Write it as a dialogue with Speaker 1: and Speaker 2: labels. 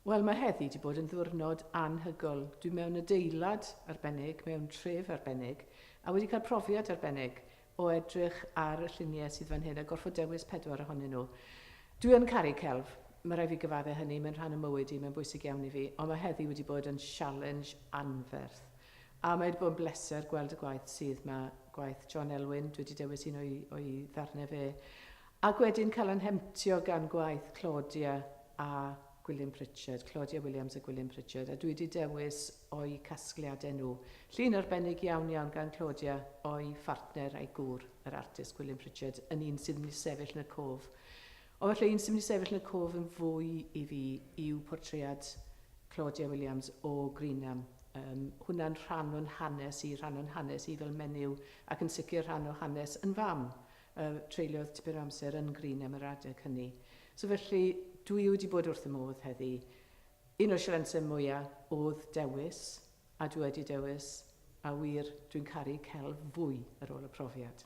Speaker 1: Wel, mae heddi wedi bod yn ddiwrnod anhygol. Dwi mewn adeilad arbennig, mewn tref arbennig, a wedi cael profiad arbennig o edrych ar y lluniau sydd fan hyn a gorfod dewis 4 ohonyn nhw. Dwi yn caru celf. Mae rai fi gyfadde hynny, mae'n rhan y mywyd i, mae'n bwysig iawn i fi, ond mae heddi wedi bod yn challenge anferth. A mae wedi bod yn bleser gweld y gwaith sydd mae gwaith John Elwyn, dwi wedi dewis un o'i ddarnau fe, ac wedyn cael yn hemtio gan gwaith Claudia a Gwilym Pritchard, Claudia Williams a Gwilym Pritchard, a dwi wedi dewis o'i casgliadau nhw. Llun arbennig iawn gan Claudia o'i phartner a'i gŵr, yr artist Gwilym Pritchard, yn un sydd yn sefyll yn y cof. O felly un sydd yn sefyll yn y cof yn fwy i fi yw portread Claudia Williams o Greenham. Hwna'n rhan o'n hanes i fel menyw, ac yn sicr rhan o hanes yn fam. Treuliodd tipyn o amser yn Greenham yr adeg hynny. So felly, dwi wedi bod wrth y modd heddi. Un o'r sialensau mwyaf oedd dewis, a dwi wedi dewis, a wir dwi'n caru celf fwy ar ôl y profiad.